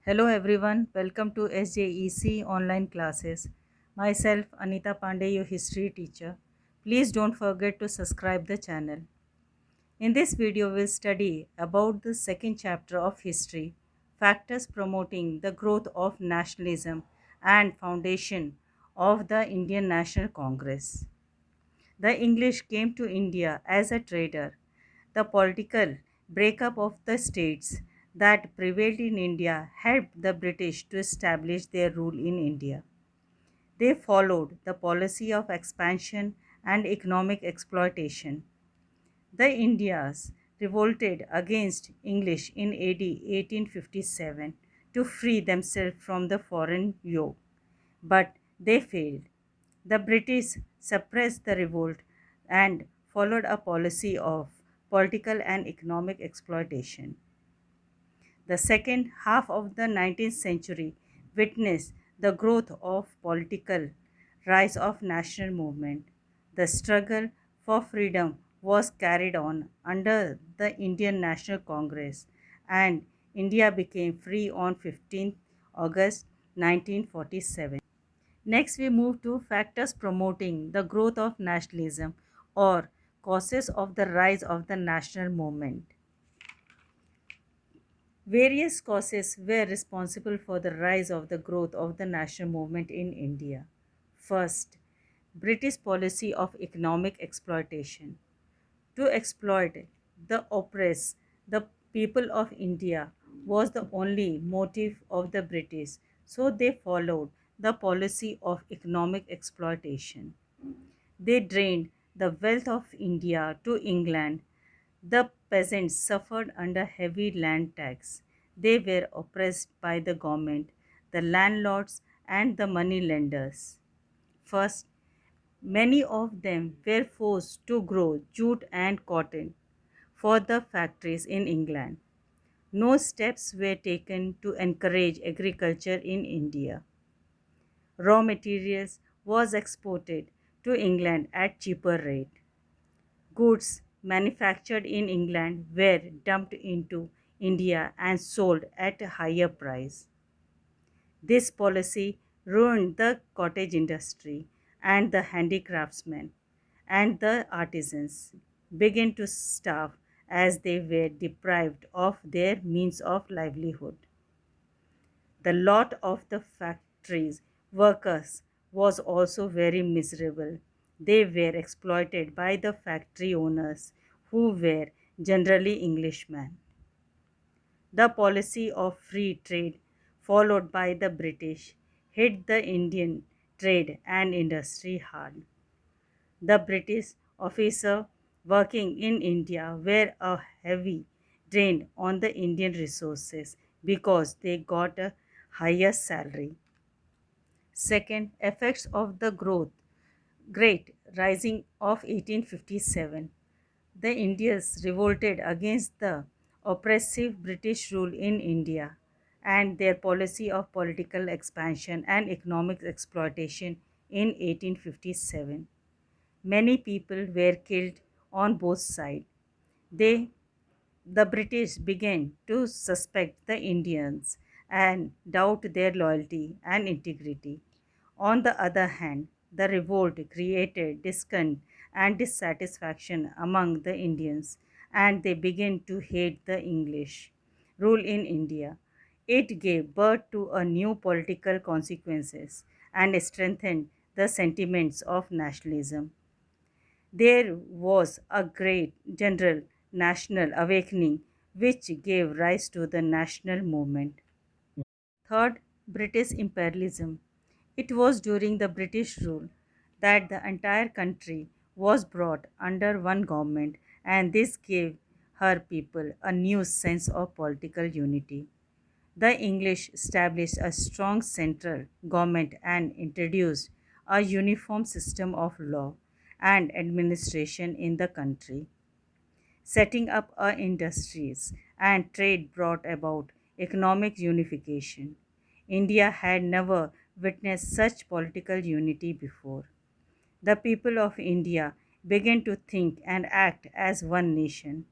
Hello everyone, welcome to SJEC online classes. Myself Anita Pandey, your history teacher. Please don't forget to subscribe the channel. In this video we'll study about the second chapter of history, factors promoting the growth of nationalism and foundation of the Indian National Congress. The English came to India as a trader. The political breakup of the states that prevailed in India helped the British to establish their rule in India. They followed the policy of expansion and economic exploitation. The Indians revolted against English in AD 1857 to free themselves from the foreign yoke, but they failed. The British suppressed the revolt and followed a policy of political and economic exploitation. The second half of the 19th century witnessed the growth of political rise of national movement. The struggle for freedom was carried on under the Indian National Congress and India became free on 15th August 1947. Next, we move to factors promoting the growth of nationalism or causes of the rise of the national movement. Various causes were responsible for the rise of the growth of the national movement in India. First, British policy of economic exploitation. To exploit the oppressed, the people of India was the only motive of the British, so they followed the policy of economic exploitation. They drained the wealth of India to England. The peasants suffered under heavy land tax. They were oppressed by the government, the landlords, and the money lenders. First, many of them were forced to grow jute and cotton for the factories in England. No steps were taken to encourage agriculture in India. Raw materials was exported to England at cheaper rate. Goods manufactured in England were dumped into India and sold at a higher price. This policy ruined the cottage industry, and the handicraftsmen and the artisans began to starve as they were deprived of their means of livelihood. The lot of the factories workers was also very miserable. They were exploited by the factory owners, who were generally Englishmen. The policy of free trade followed by the British hit the Indian trade and industry hard. The British officers working in India were a heavy drain on the Indian resources because they got a higher salary. Second, effects of the great rising of 1857. The Indians revolted against the oppressive British rule in India and their policy of political expansion and economic exploitation in 1857. Many people were killed on both sides. They the British began to suspect the Indians and doubt their loyalty and integrity. On the other hand, the revolt created discontent and dissatisfaction among the Indians, and they began to hate the English rule in India. It gave birth to a new political consequences and strengthened the sentiments of nationalism. There was a great general national awakening which gave rise to the national movement. Third, British imperialism. It was during the British rule that the entire country was brought under one government, and this gave her people a new sense of political unity. The English established a strong central government and introduced a uniform system of law and administration in the country. Setting up our industries and trade brought about economic unification. India had never witnessed such political unity before. The people of India began to think and act as one nation.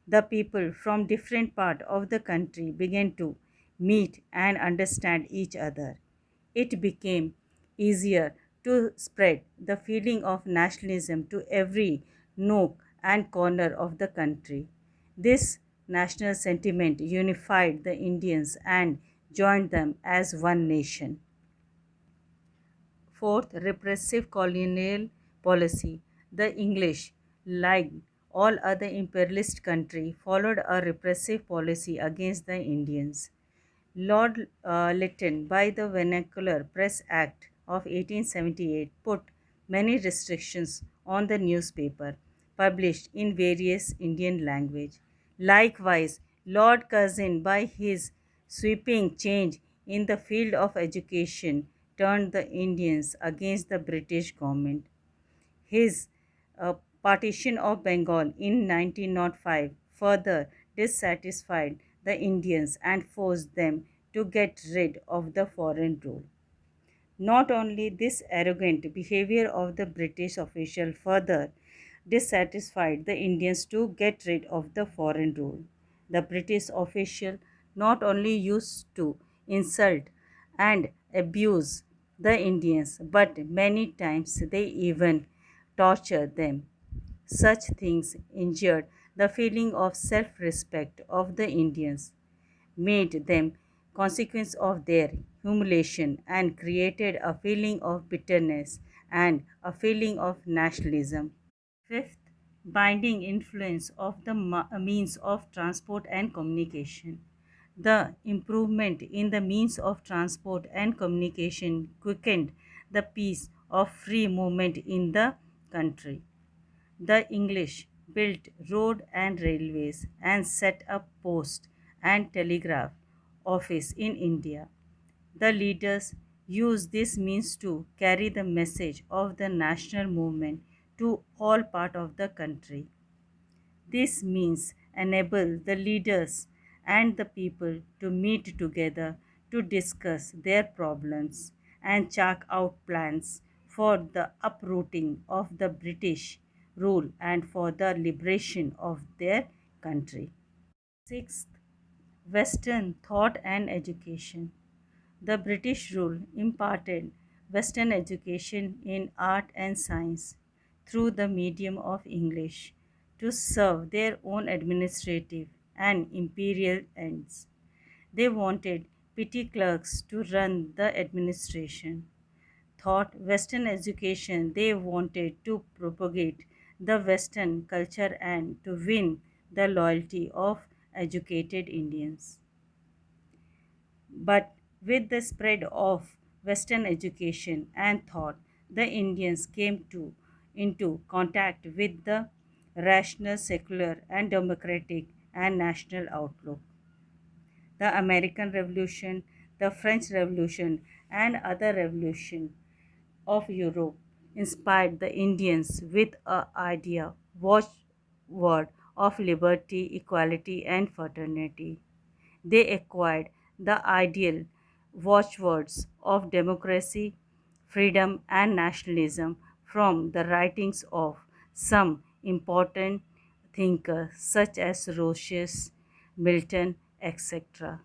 The people from different parts of the country began to meet and understand each other. It became easier to spread the feeling of nationalism to every nook and corner of the country. This national sentiment unified the Indians and joined them as one nation. Fourth, repressive colonial policy. The English, like all other imperialist countries, followed a repressive policy against the Indians. Lord Lytton, by the Vernacular Press Act of 1878, put many restrictions on the newspaper published in various Indian language. Likewise, Lord Curzon, by his sweeping change in the field of education, turned the Indians against the British government. His uh, partition of Bengal in 1905 further dissatisfied the Indians and forced them to get rid of the foreign rule. Not only this arrogant behavior of the British official further dissatisfied the Indians to get rid of the foreign rule. The British official not only used to insult and abuse the Indians, but many times they even tortured them. Such things injured the feeling of self respect of the Indians, made them consequence of their humiliation, and created a feeling of bitterness and a feeling of nationalism. Fifth, binding influence of the means of transport and communication. The improvement in the means of transport and communication quickened the peace of free movement in the country. The English built road and railways and set up post and telegraph office in India. The leaders used this means to carry the message of the national movement to all part of the country. This means enable the leaders and the people to meet together to discuss their problems and chalk out plans for the uprooting of the British rule and for the liberation of their country. Sixth, Western thought and education. The British rule imparted Western education in art and science through the medium of English to serve their own administrative and imperial ends. They wanted petty clerks to run the administration. Thought Western education, they wanted to propagate the Western culture and to win the loyalty of educated Indians. But with the spread of Western education and thought, the Indians came into contact with the rational, secular, and democratic and national outlook. The American Revolution, the French Revolution, and other revolutions of Europe inspired the Indians with an idea watchword of liberty, equality, and fraternity. They acquired the ideal watchwords of democracy, freedom, and nationalism from the writings of some important thinkers such as Rousseau, Milton, etc.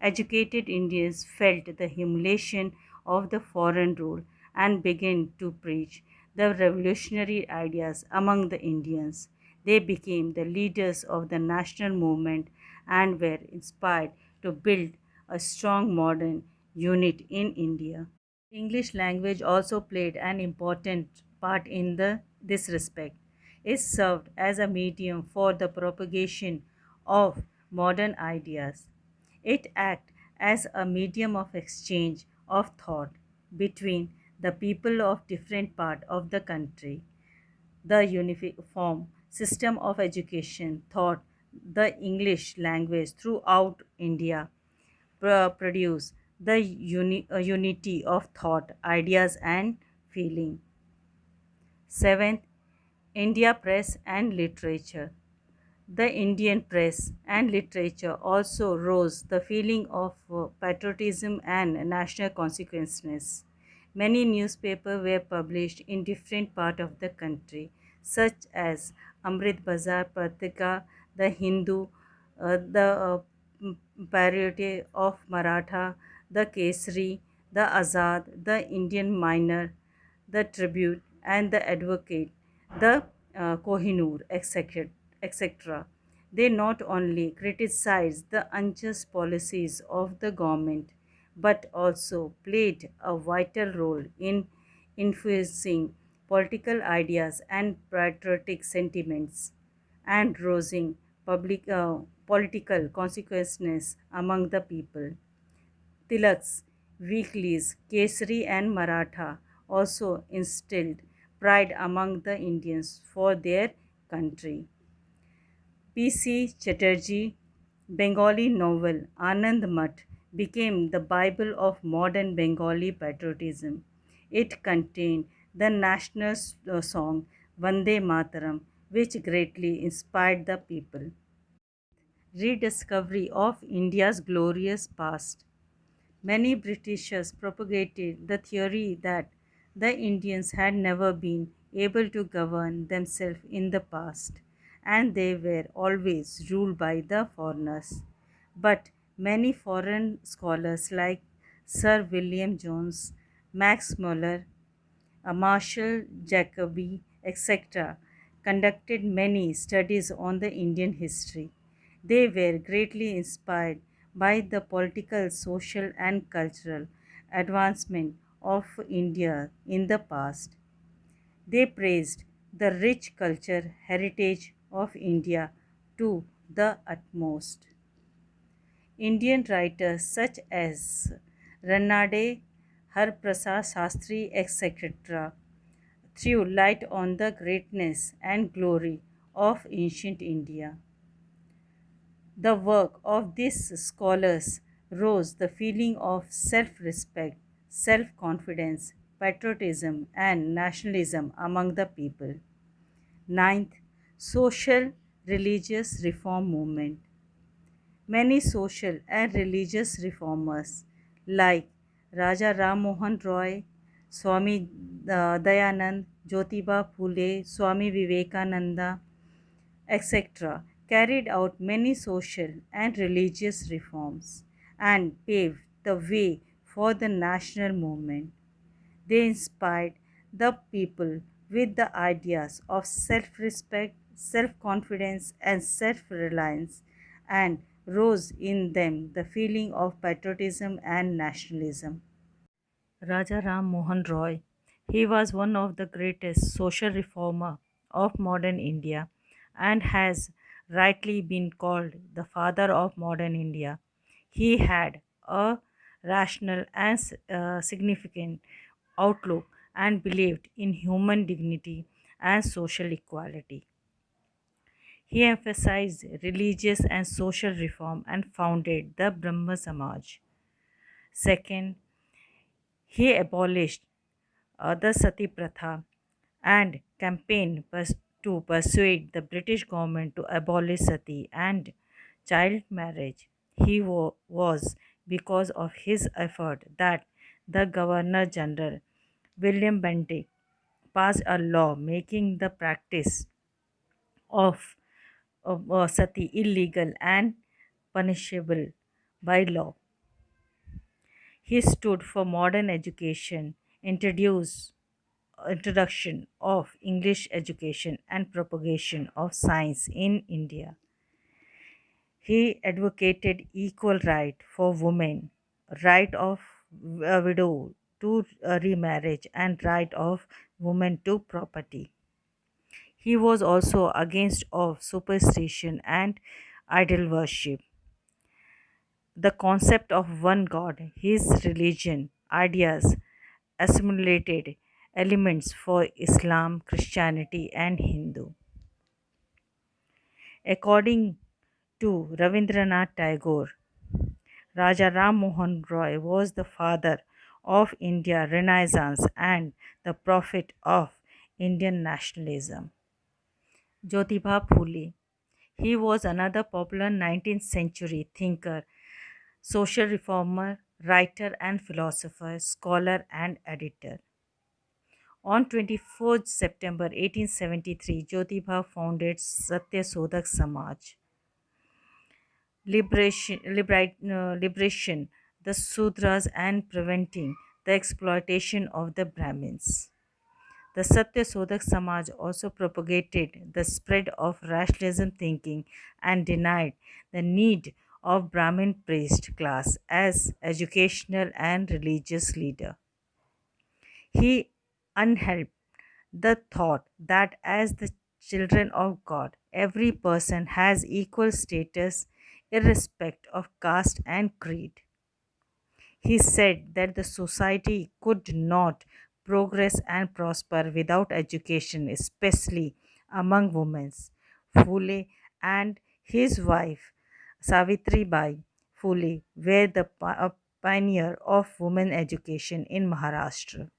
Educated Indians felt the humiliation of the foreign rule and began to preach the revolutionary ideas among the Indians. They became the leaders of the national movement and were inspired to build a strong modern unit in India. English language also played an important part in this respect. It served as a medium for the propagation of modern ideas. It acted as a medium of exchange of thought between the people of different parts of the country. The uniform system of education taught the English language throughout India produce the unity of thought, ideas, and feeling. Seventh, India press and literature. The Indian press and literature also rose the feeling of patriotism and national consequences. Many newspapers were published in different parts of the country, such as Amrit Bazar Patrika, The Hindu, the priority of Maratha, the Kesari, the Azad, the Indian miner, the tribute, and the advocate, the Kohinoor, etc. etc. They not only criticized the unjust policies of the government but also played a vital role in influencing political ideas and patriotic sentiments and raising political consciousness among the people. Tilak's weeklies, Kesari and Maratha, also instilled pride among the Indians for their country. P.C. Chatterjee Bengali novel Anand Math became the Bible of modern Bengali patriotism. It contained the national song Vande Mataram, which greatly inspired the people. Rediscovery of India's glorious past. Many Britishers propagated the theory that the Indians had never been able to govern themselves in the past and they were always ruled by the foreigners. But many foreign scholars like Sir William Jones, Max Muller, Marshall Jacobi, etc., conducted many studies on the Indian history. They were greatly inspired by the political, social, and cultural advancement of India in the past. They praised the rich culture heritage of India to the utmost. Indian writers such as Ranade, Harprasad Shastri, etc., threw light on the greatness and glory of ancient India. The work of these scholars rose the feeling of self respect, self confidence, patriotism, and nationalism among the people. Ninth, social religious reform movement. Many social and religious reformers like Raja Ram Mohan Roy, Swami Dayanand, Jyotiba Phule, Swami Vivekananda, etc., carried out many social and religious reforms and paved the way for the national movement. They inspired the people with the ideas of self respect, self confidence, and self reliance, and rose in them the feeling of patriotism and nationalism. Raja Ram Mohan Roy. He was one of the greatest social reformer of modern India and has rightly been called the father of modern India. He had a rational and significant outlook and believed in human dignity and social equality. He emphasized religious and social reform and founded the Brahma Samaj. Second, he abolished the Sati Pratha and campaigned to persuade the British government to abolish sati and child marriage. He was because of his effort that the Governor General William Bentinck passed a law making the practice of sati illegal and punishable by law. He stood for modern education, introduction of English education and propagation of science in India. He advocated equal right for women, right of a widow to remarriage and right of women to property. He was also against of superstition and idol worship. The concept of one God, his religion, ideas, assimilated elements for Islam, Christianity, and Hindu. According to Ravindranath Tagore, Raja Ram Mohan Roy was the father of India Renaissance and the prophet of Indian nationalism. Jyotiba Phule. He was another popular 19th century thinker, social reformer, writer and philosopher, scholar and editor. On 24th September 1873, Jyotiba founded Satya Sodak Samaj. liberation, the Sudras, and preventing the exploitation of the Brahmins. The Satyasodhak Samaj also propagated the spread of rationalism thinking and denied the need of Brahmin priest class as educational and religious leader. He unhelped the thought that as the children of God, every person has equal status irrespective of caste and creed. He said that the society could not progress and prosper without education, especially among women. Phule and his wife Savitri Bai Phule were the pioneer of women education in Maharashtra.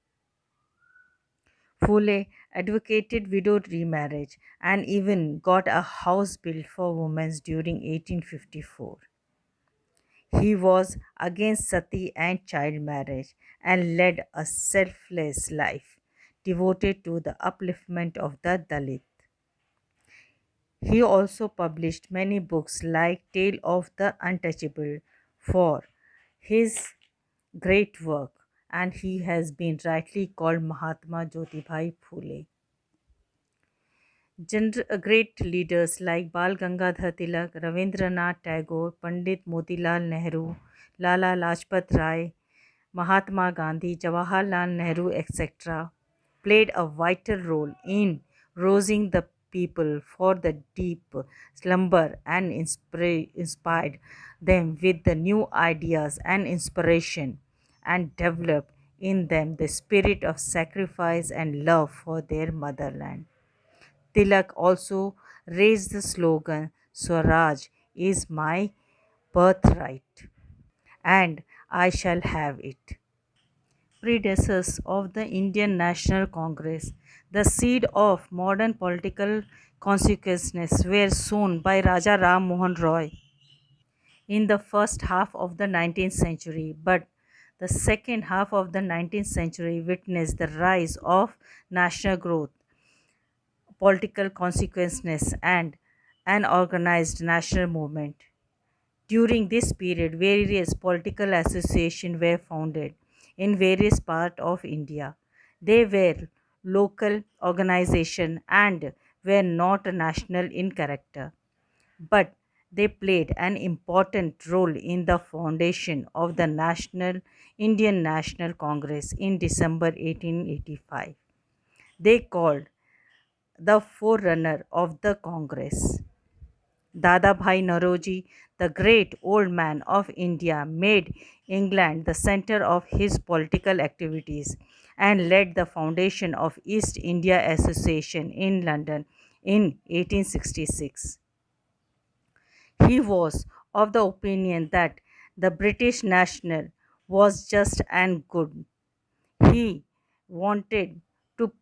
Phule advocated widowed remarriage and even got a house built for women during 1854. He was against sati and child marriage and led a selfless life devoted to the upliftment of the Dalit. He also published many books like Tale of the Untouchable for his great work, and he has been rightly called Mahatma Jyotibhai Phule. Great leaders like Bal Gangadhar Tilak, Ravindranath Tagore, Pandit Motilal Nehru, Lala Lajpat Rai, Mahatma Gandhi, Jawaharlal Nehru, etc., played a vital role in rousing the people for the deep slumber and inspired them with the new ideas and inspiration and developed in them the spirit of sacrifice and love for their motherland. Tilak also raised the slogan Swaraj is my birthright and I shall have it. Predecessors of the Indian National Congress, the seed of modern political consciousness, were sown by Raja Ram Mohan Roy in the first half of the 19th century, but the second half of the 19th century witnessed the rise of national growth, political consciousness, and an organized national movement. During this period, various political associations were founded in various parts of India. They were local organizations and were not national in character, but they played an important role in the foundation of the National Indian National Congress in December 1885. They called the forerunner of the Congress. Dadabhai Naroji, the great old man of India, made England the center of his political activities and led the foundation of East India Association in London in 1866. He was of the opinion that the British national was just and good. He wanted to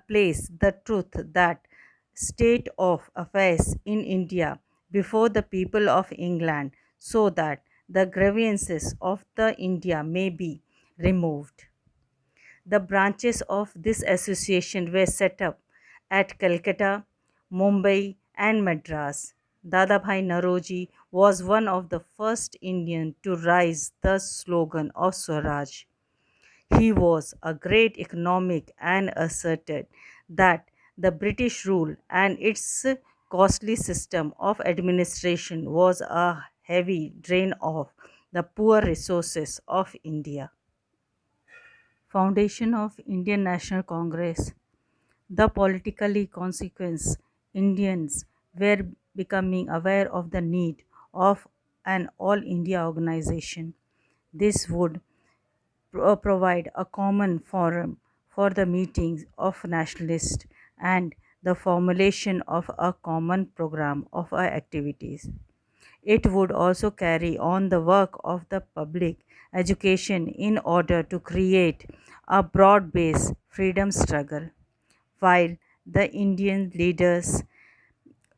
place the truth that state of affairs in India before the people of England so that the grievances of the India may be removed. The branches of this association were set up at Calcutta, Mumbai, and Madras. Dadabhai Naroji was one of the first Indians to raise the slogan of Swaraj. He was a great economic and asserted that the British rule and its costly system of administration was a heavy drain of the poor resources of India. Foundation of Indian National Congress. The politically consequence Indians were becoming aware of the need of an all India organization. This would provide a common forum for the meetings of nationalists and the formulation of a common program of our activities. It would also carry on the work of the public education in order to create a broad based freedom struggle, while the Indian leaders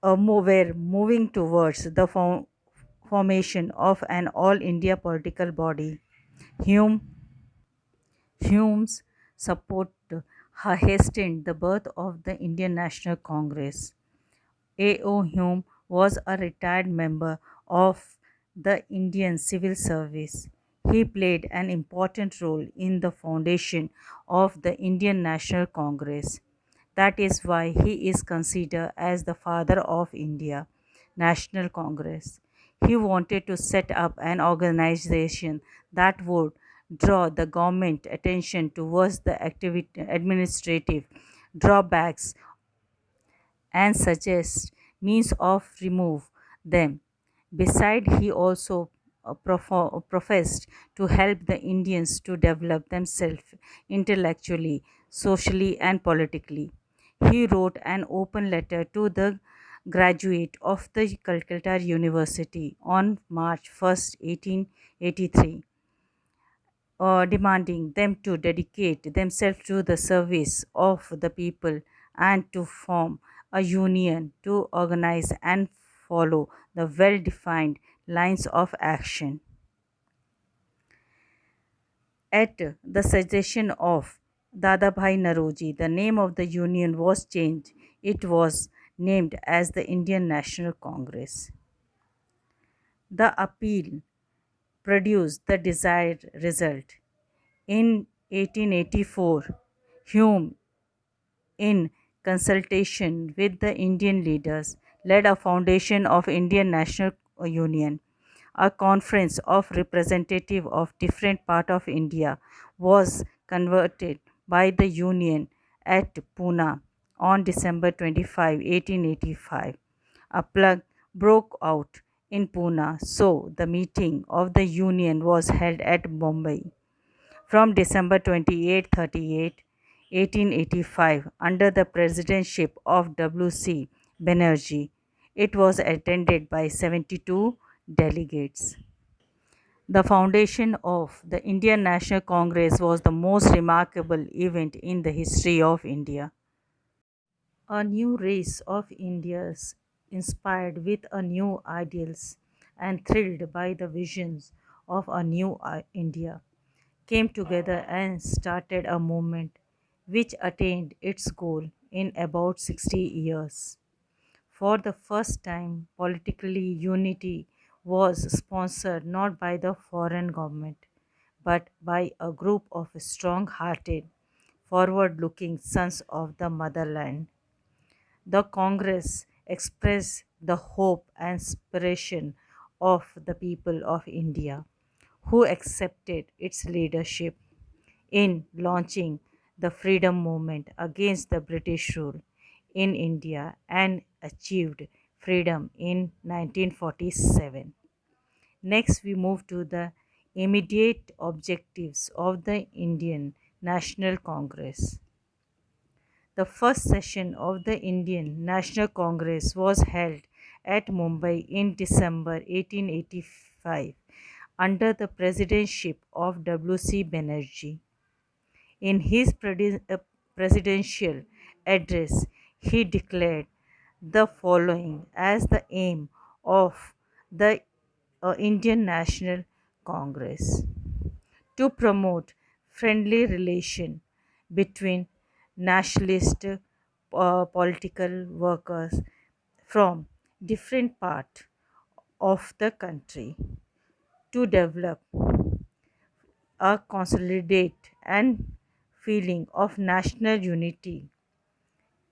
were moving towards the formation of an all India political body. Hume Hume's support hastened the birth of the Indian National Congress. A.O. Hume was a retired member of the Indian civil service. He played an important role in the foundation of the Indian National Congress. That is why he is considered as the father of India National Congress. He wanted to set up an organization that would draw the government attention towards the administrative drawbacks and suggest means of remove them. Beside, he also professed to help the Indians to develop themselves intellectually, socially, and politically. He wrote an open letter to the graduate of the Calcutta University on March 1st, 1883, demanding them to dedicate themselves to the service of the people and to form a union to organize and follow the well defined lines of action. At the suggestion of Dadabhai Naroji, the name of the union was changed. It was named as the Indian National Congress. The appeal produced the desired result. In 1884, Hume, in consultation with the Indian leaders, led a foundation of Indian National Union. A conference of representatives of different parts of India was converted by the Union at Pune on December 25, 1885. A plague broke out in Pune, so the meeting of the Union was held at Bombay from December 28, 1885, under the presidency of W.C. Banerjee. It was attended by 72 delegates. The foundation of the Indian National Congress was the most remarkable event in the history of India. A new race of Indians, inspired with a new ideals and thrilled by the visions of a new India, came together and started a movement which attained its goal in about 60 years. For the first time, politically unity was sponsored not by the foreign government but by a group of strong hearted, forward looking sons of the motherland. The Congress expressed the hope and aspiration of the people of India, who accepted its leadership in launching the freedom movement against the British rule in India and achieved freedom in 1947. Next, we move to the immediate objectives of the Indian National Congress. The first session of the Indian National Congress was held at Mumbai in December 1885 under the presidency of W.C. Banerjee. In his presidential address, he declared the following as the aim of the Indian National Congress: to promote friendly relation between nationalist political workers from different parts of the country, to develop a consolidate and feeling of national unity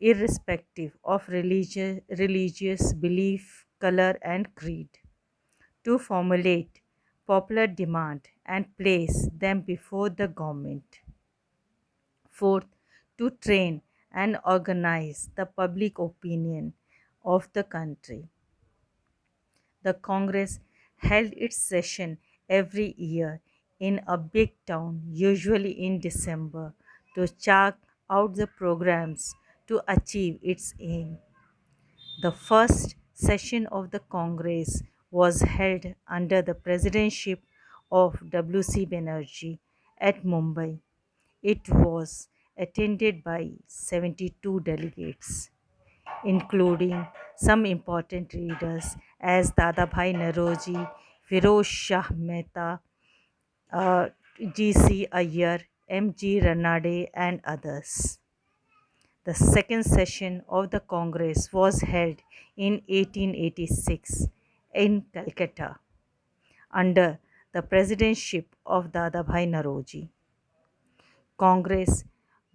irrespective of religious belief, color, and creed, to formulate popular demand and place them before the government. Fourth, to train and organize the public opinion of the country. The Congress held its session every year in a big town, usually in December, to chart out the programs to achieve its aim. The first session of the Congress was held under the presidency of W.C. Banerjee at Mumbai. It was attended by 72 delegates, including some important leaders as Dadabhai Naroji, Firoz Shah Mehta, uh, G.C. Iyer, M.G. Ranade, and others. The second session of the Congress was held in 1886 in Calcutta under the presidency of Dadabhai Naroji. Congress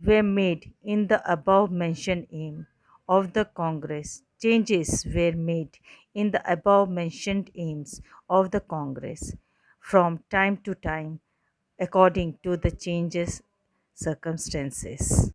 were made in the above mentioned aim of the Congress. Changes were made in the above mentioned aims of the Congress from time to time according to the changes circumstances.